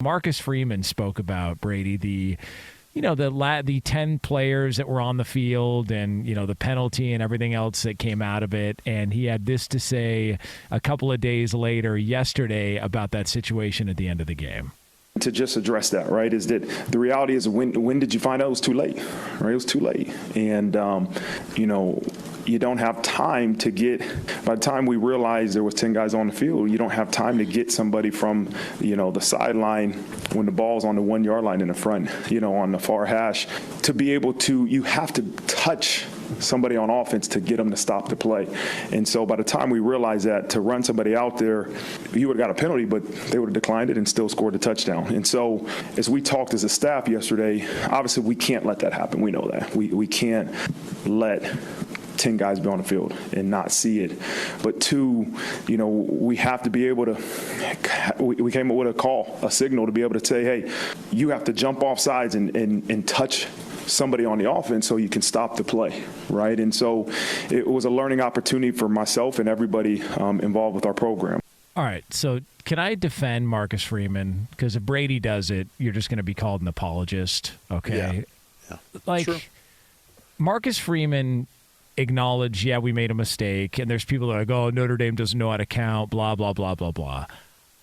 Marcus Freeman spoke about, Brady, the 10 players that were on the field and, the penalty and everything else that came out of it. And he had this to say a couple of days later, yesterday, about that situation at the end of the game. To just address that, right, is that the reality is when did you find out it was too late, right? It was too late. And, you don't have time to get, by the time we realized there was 10 guys on the field, you don't have time to get somebody from, the sideline when the ball's on the 1 yard line in the front, on the far hash, to be able to, you have to touch somebody on offense to get them to stop the play. And so by the time we realized that, to run somebody out there, you would have got a penalty, but they would have declined it and still scored the touchdown. And so as we talked as a staff yesterday, obviously we can't let that happen. We know that. We can't let 10 guys be on the field and not see it. But two, we have to be able to, we came up with a signal to be able to say, hey, you have to jump off sides and touch somebody on the offense so you can stop the play, right? And so it was a learning opportunity for myself and everybody involved with our program. All right, so can I defend Marcus Freeman? Because if Brady does it, you're just going to be called an apologist, okay? Yeah. Sure. Marcus Freeman acknowledged, we made a mistake, and there's people that are like, oh, Notre Dame doesn't know how to count, blah, blah, blah, blah, blah.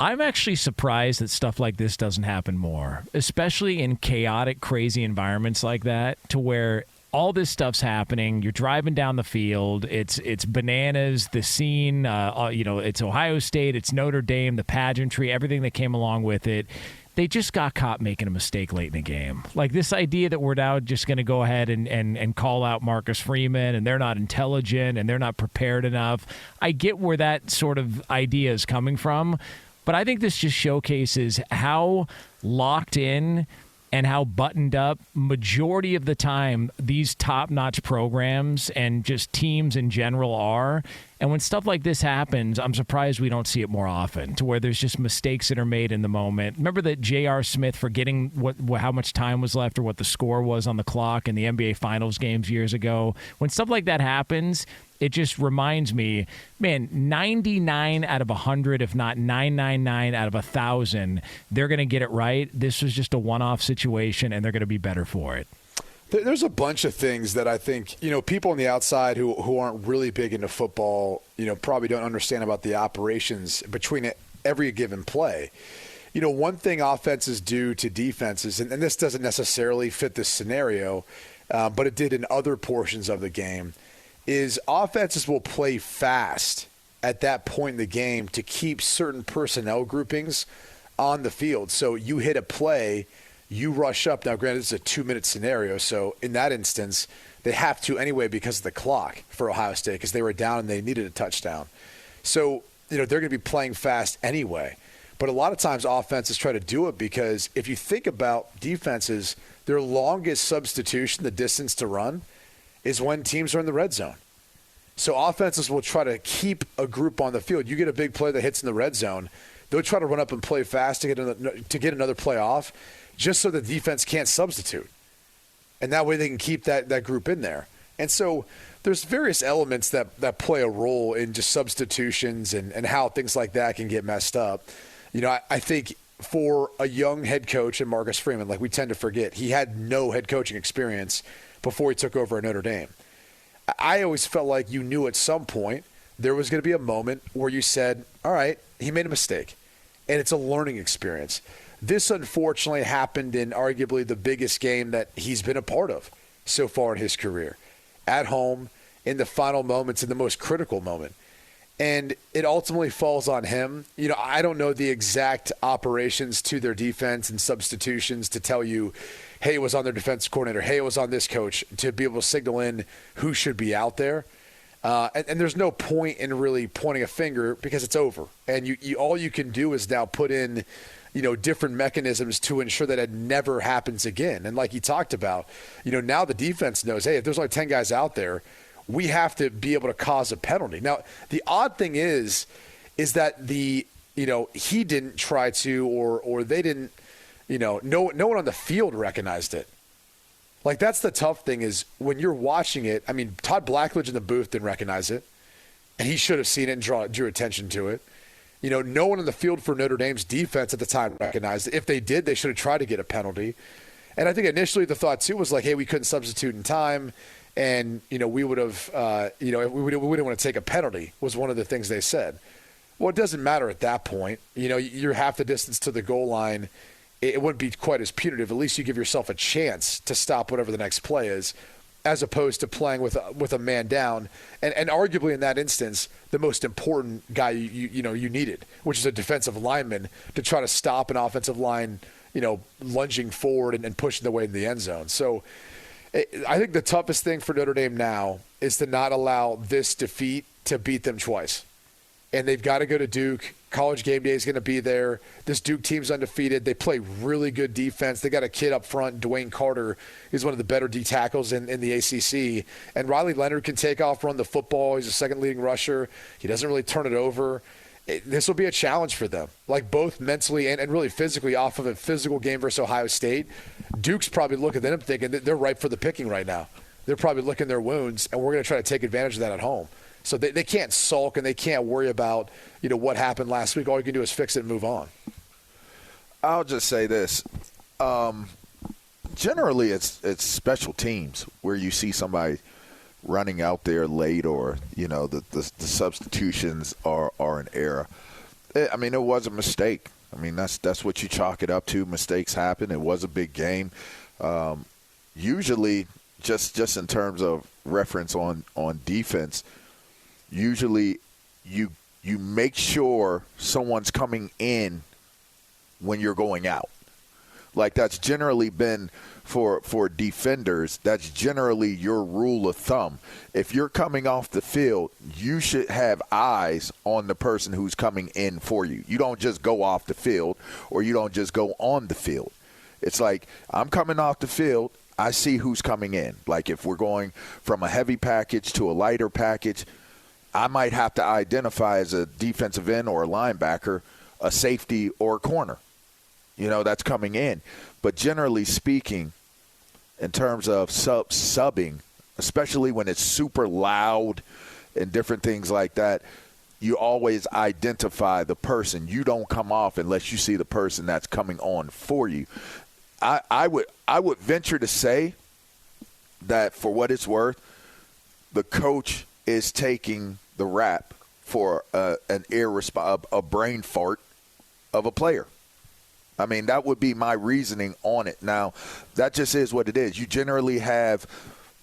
I'm actually surprised that stuff like this doesn't happen more, especially in chaotic, crazy environments like that, to where all this stuff's happening. You're driving down the field. It's bananas, the scene, it's Ohio State, it's Notre Dame, the pageantry, everything that came along with it. They just got caught making a mistake late in the game. Like this idea that we're now just going to go ahead and call out Marcus Freeman and they're not intelligent and they're not prepared enough. I get where that sort of idea is coming from, but I think this just showcases how locked in and how buttoned up majority of the time these top-notch programs and just teams in general are. And when stuff like this happens, I'm surprised we don't see it more often, to where there's just mistakes that are made in the moment. Remember that J.R. Smith forgetting how much time was left or what the score was on the clock in the NBA Finals games years ago? When stuff like that happens, it just reminds me, man, 99 out of 100, if not 999 out of 1,000, they're going to get it right. This was just a one-off situation, and they're going to be better for it. There's a bunch of things that I think, people on the outside who aren't really big into football, probably don't understand about the operations between every given play. One thing offenses do to defenses, and this doesn't necessarily fit this scenario, but it did in other portions of the game, is offenses will play fast at that point in the game to keep certain personnel groupings on the field. So you hit a play, you rush up. Now, granted, this is a 2-minute scenario, so in that instance, they have to anyway because of the clock for Ohio State, because they were down and they needed a touchdown. So, they're going to be playing fast anyway. But a lot of times offenses try to do it because if you think about defenses, their longest substitution, the distance to run, is when teams are in the red zone. So offenses will try to keep a group on the field. You get a big play that hits in the red zone, they'll try to run up and play fast to get another play off, just so the defense can't substitute. And that way they can keep that group in there. And so there's various elements that play a role in just substitutions and how things like that can get messed up. I think for a young head coach in Marcus Freeman, like we tend to forget, he had no head coaching experience before he took over at Notre Dame. I always felt like you knew at some point there was going to be a moment where you said, all right, he made a mistake, and it's a learning experience. This, unfortunately, happened in arguably the biggest game that he's been a part of so far in his career, at home, in the final moments, in the most critical moment. And it ultimately falls on him. I don't know the exact operations to their defense and substitutions to tell you, hey, it was on their defense coordinator, hey, it was on this coach, to be able to signal in who should be out there. And there's no point in really pointing a finger because it's over. And you all you can do is now put in, different mechanisms to ensure that it never happens again. And like you talked about, now the defense knows, hey, if there's only 10 guys out there, we have to be able to cause a penalty. Now, the odd thing is that he didn't try to, or they didn't, no one on the field recognized it. Like, that's the tough thing is when you're watching it. I mean, Todd Blackledge in the booth didn't recognize it, and he should have seen it and drew attention to it. No one in the field for Notre Dame's defense at the time recognized it. If they did, they should have tried to get a penalty. And I think initially the thought, too, was like, hey, we couldn't substitute in time, and, we would have, we didn't want to take a penalty was one of the things they said. Well, it doesn't matter at that point. You're half the distance to the goal line. It wouldn't be quite as punitive. At least you give yourself a chance to stop whatever the next play is, as opposed to playing with a man down. And arguably in that instance, the most important guy you needed, which is a defensive lineman, to try to stop an offensive line, lunging forward and pushing the way in the end zone. So I think the toughest thing for Notre Dame now is to not allow this defeat to beat them twice. And they've got to go to Duke. College game day is going to be there. This Duke team's undefeated. They play really good defense. They got a kid up front, Dwayne Carter. He's one of the better D tackles in the ACC. And Riley Leonard can take off, run the football. He's a second leading rusher. He doesn't really turn it over. This will be a challenge for them, like both mentally and really physically, off of a physical game versus Ohio State. Duke's probably looking at them thinking that they're ripe for the picking right now. They're probably licking their wounds, and we're going to try to take advantage of that at home. So they can't sulk and they can't worry about, what happened last week. All you can do is fix it and move on. I'll just say this. Generally, it's special teams where you see somebody running out there late or, the substitutions are an error. It was a mistake. That's what you chalk it up to. Mistakes happen. It was a big game. Usually, just in terms of reference on defense, usually you make sure someone's coming in when you're going out. Like that's generally been for defenders, that's generally your rule of thumb. If you're coming off the field, you should have eyes on the person who's coming in for you. You don't just go off the field or you don't just go on the field. It's like I'm coming off the field, I see who's coming in. Like if we're going from a heavy package to a lighter package, I might have to identify as a defensive end or a linebacker, a safety or a corner, that's coming in. But generally speaking, in terms of subbing, especially when it's super loud and different things like that, you always identify the person. You don't come off unless you see the person that's coming on for you. I would venture to say that for what it's worth, the coach is taking the rap for a brain fart of a player. That would be my reasoning on it. Now, that just is what it is. You generally have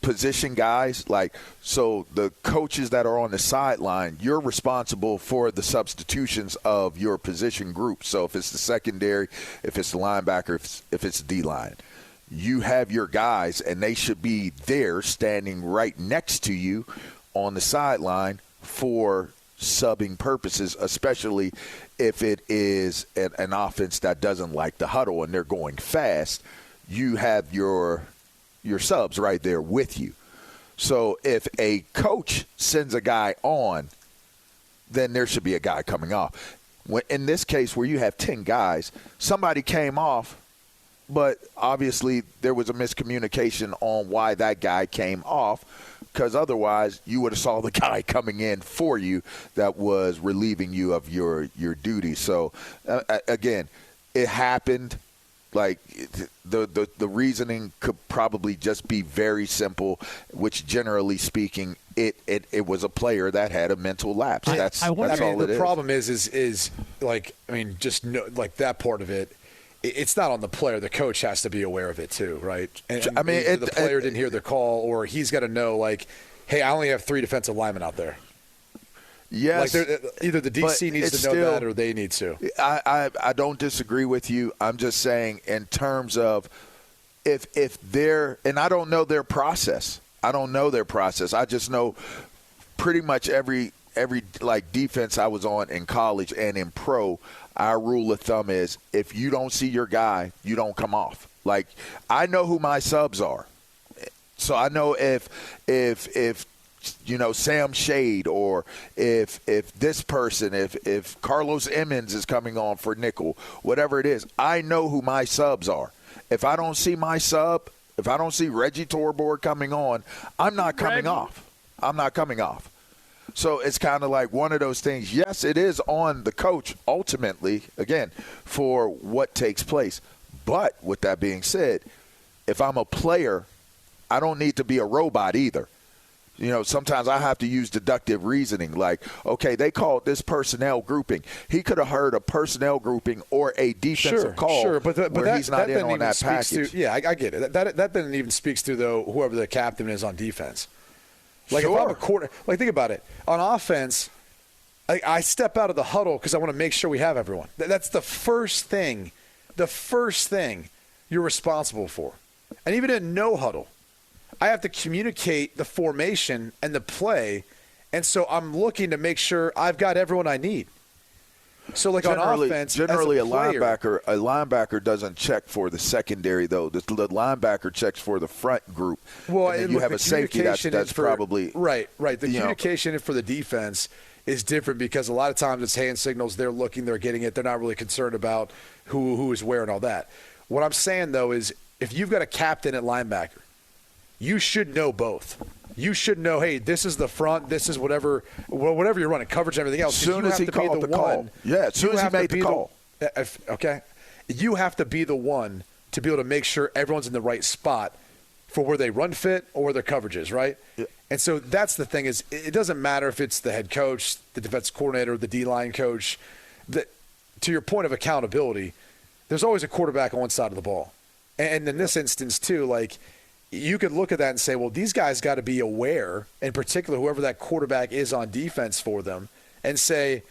position guys, so the coaches that are on the sideline, you're responsible for the substitutions of your position group. So if it's the secondary, if it's the linebacker, if it's the D-line, you have your guys, and they should be there standing right next to you on the sideline for subbing purposes, especially if it is an offense that doesn't like the huddle and they're going fast. You have your subs right there with you. So if a coach sends a guy on, then there should be a guy coming off. In this case where you have 10 guys, somebody came off, but obviously there was a miscommunication on why that guy came off, because otherwise you would have saw the guy coming in for you that was relieving you of your duty. So, again, it happened. Like the reasoning could probably just be very simple, which generally speaking, it was a player that had a mental lapse. That's all it is. The problem is that part of it. It's not on the player. The coach has to be aware of it too, right? And the player didn't hear the call, or he's got to know, hey, I only have 3 defensive linemen out there. Yes. Either the DC needs to know that, or they need to. I don't disagree with you. I'm just saying in terms of if they're – and I don't know their process. I just know pretty much every defense I was on in college and in pro, our rule of thumb is if you don't see your guy, you don't come off. I know who my subs are. So I know if Sam Shade, or if this person, if Carlos Emmons is coming on for nickel, whatever it is, I know who my subs are. If I don't see my sub, if I don't see Reggie Torborg coming on, I'm not coming off. So it's kind of like one of those things. Yes, it is on the coach ultimately, again, for what takes place. But with that being said, if I'm a player, I don't need to be a robot either. Sometimes I have to use deductive reasoning. Like, okay, they called this personnel grouping. He could have heard a personnel grouping or a defensive call. Sure, but he's not in on that package. I get it. That then even speaks to whoever the captain is on defense. Like sure. If I'm a quarter, like think about it. On offense, I step out of the huddle because I want to make sure we have everyone. That's the first thing you're responsible for. And even in no huddle, I have to communicate the formation and the play, and so I'm looking to make sure I've got everyone I need. So, like on offense, generally as a player, a linebacker doesn't check for the secondary though. The linebacker checks for the front group. Well, and then you have a safety that's probably right. The communication for the defense is different because a lot of times it's hand signals. They're looking, they're getting it. They're not really concerned about who is where and all that. What I'm saying though is, if you've got a captain at linebacker, you should know both. You should know, hey, this is the front, this is whatever you're running, coverage and everything else. As soon as he called the call. Yeah, as soon as he made the call. Okay? You have to be the one to be able to make sure everyone's in the right spot for where they run fit or where their coverage is, right? Yeah. And so that's the thing is, it doesn't matter if it's the head coach, the defense coordinator, the D-line coach. To your point of accountability, there's always a quarterback on one side of the ball. And in this instance, too, like – you could look at that and say, well, these guys got to be aware, in particular, whoever that quarterback is on defense for them, and say,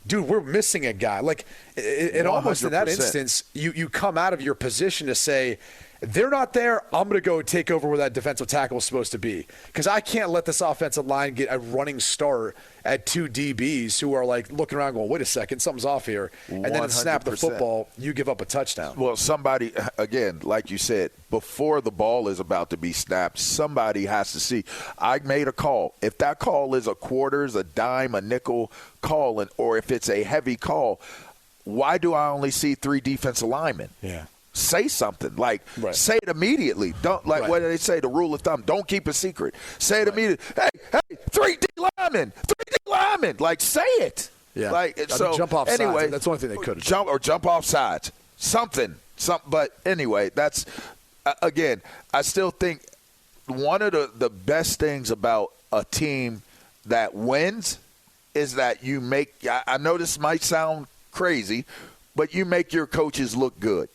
dude, we're missing a guy. Like, it almost in that instance, you come out of your position to say, they're not there, I'm going to go take over where that defensive tackle is supposed to be. Because I can't let this offensive line get a running start at two DBs who are like looking around going, wait a second, something's off here. And 100%. Then to snap the football, you give up a touchdown. Well, somebody, again, like you said, before the ball is about to be snapped, somebody has to see. I made a call. If that call is a quarters, a dime, a nickel call, or if it's a heavy call, why do I only see 3 defensive linemen? Yeah. Say something. Like, say it immediately. Don't what do they say? The rule of thumb. Don't keep a secret. Say it immediately. Hey, 3 D linemen. 3 D linemen. Like, say it. Yeah. Like, so jump off anyway, sides. That's the only thing they could have jump off sides. Something. But anyway, that's again. I still think one of the best things about a team that wins is that you make. I know this might sound crazy, but you make your coaches look good.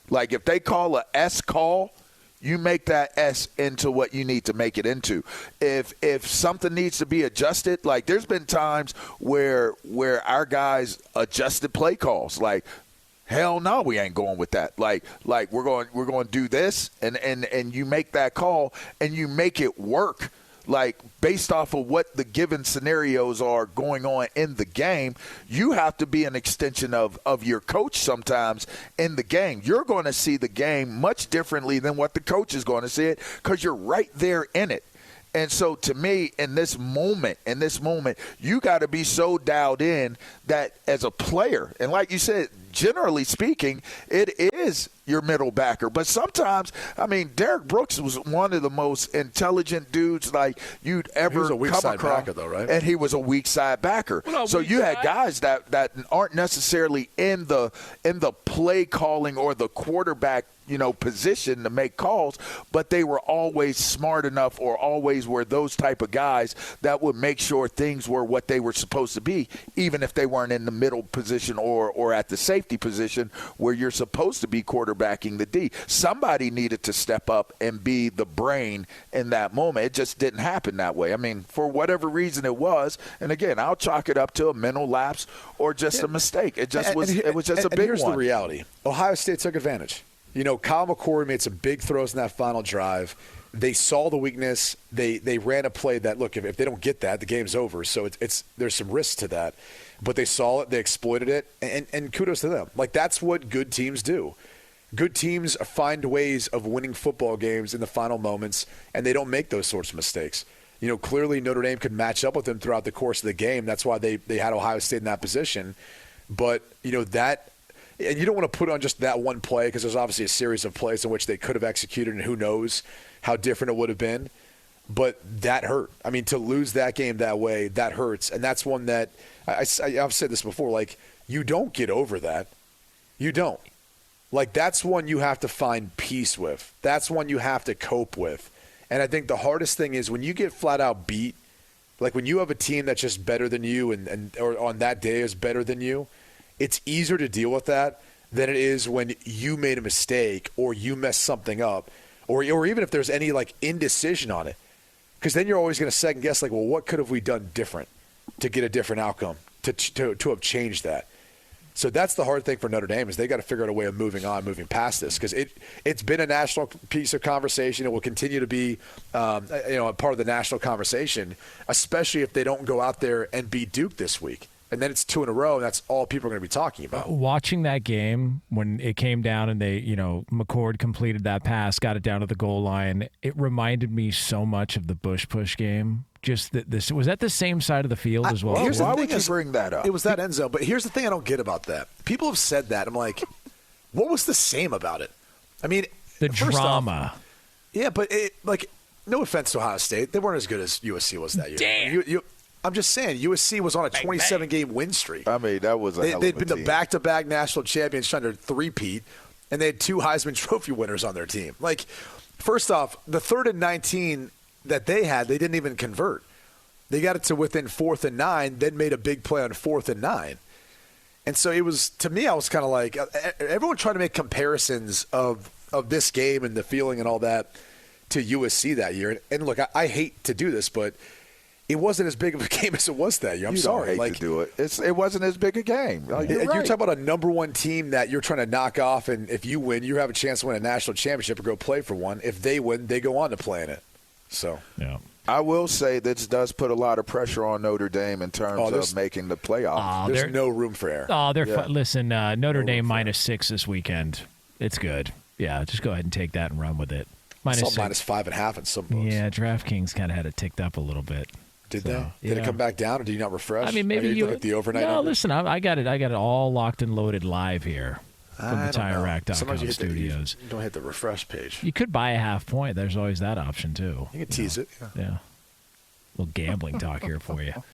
Like, if they call a S call, you make that S into what you need to make it into. If something needs to be adjusted, like there's been times where our guys adjusted play calls. Like, hell no, we ain't going with that. Like we're going to do this, and you make that call and you make it work. Like, based off of what the given scenarios are going on in the game, you have to be an extension of your coach sometimes in the game. You're going to see the game much differently than what the coach is going to see it because you're right there in it. And so, to me, in this moment, you got to be so dialed in that as a player, and like you said, generally speaking, it is your middle backer. But sometimes, I mean, Derek Brooks was one of the most intelligent dudes like you'd ever come across. He was a weak side backer, though, right? And he was a weak side backer. So you had guys that aren't necessarily in the play calling or the quarterback, position to make calls, but they were always smart enough or always were those type of guys that would make sure things were what they were supposed to be, even if they weren't in the middle position or at the safety position where you're supposed to be quarterbacking the D. Somebody needed to step up and be the brain in that moment. It just didn't happen that way. I mean, for whatever reason it was, and again, I'll chalk it up to a mental lapse or just a mistake. It just was a big one. Here's the reality. Ohio State took advantage. Kyle McCoy made some big throws in that final drive. They saw the weakness. They ran a play that, look, if they don't get that, the game's over. So there's some risk to that. But they saw it. They exploited it. And kudos to them. Like, that's what good teams do. Good teams find ways of winning football games in the final moments, and they don't make those sorts of mistakes. Clearly Notre Dame could match up with them throughout the course of the game. That's why they had Ohio State in that position. But, that – and you don't want to put on just that one play because there's obviously a series of plays in which they could have executed, and who knows how different it would have been. but that hurt. I mean, to lose that game that way, that hurts. And that's one that I've said this before, like, you don't get over that. You don't. Like, that's one you have to find peace with. That's one you have to cope with. And I think the hardest thing is when you get flat out beat, like when you have a team that's just better than you or on that day is better than you, it's easier to deal with that than it is when you made a mistake or you messed something up or even if there's any like indecision on it. Because then you're always going to second guess, like, well, what could have we done different to get a different outcome, to have changed that? So that's the hard thing for Notre Dame is they got to figure out a way of moving on, moving past this because it's been a national piece of conversation. It will continue to be, a part of the national conversation, especially if they don't go out there and beat Duke this week. And then it's 2 in a row, and that's all people are going to be talking about. Watching that game when it came down and they, McCord completed that pass, got it down to the goal line. It reminded me so much of the Bush push game. Just that this was that the same side of the field as well. Why would you bring that up? It was that end zone. But here's the thing I don't get about that. People have said that. I'm like, what was the same about it? I mean, the drama. Yeah, but no offense to Ohio State, they weren't as good as USC was that year. Damn. I'm just saying, USC was on a 27-game win streak. I mean, that was they'd been the back-to-back national champions trying to three-peat, and they had 2 Heisman Trophy winners on their team. Like, first off, the 3rd and 19 that they had, they didn't even convert. They got it to within 4th and 9, then made a big play on 4th and 9. And so it was, to me, I was kind of like, everyone trying to make comparisons of this game and the feeling and all that to USC that year. And look, I hate to do this, but it wasn't as big of a game as it was that year. I'm sorry. Don't hate to do it. It wasn't as big a game. You're talking about a number 1 team that you're trying to knock off, and if you win, you have a chance to win a national championship or go play for one. If they win, they go on to play in it. So, yeah. I will say this does put a lot of pressure on Notre Dame in terms of making the playoffs. There's no room for error. Listen, Notre Dame -6 this weekend. It's good. Yeah, just go ahead and take that and run with it. -6. -5.5 in some books. Yeah, DraftKings kind of had it ticked up a little bit. Did they? Did it come back down, or did you not refresh? I mean, maybe you look at the overnight. No, number? listen, I got it all locked and loaded live here from the TireRack.com studios. You don't hit the refresh page. You could buy a half point. There's always that option too. You can tease it. Yeah. Little gambling talk here for you.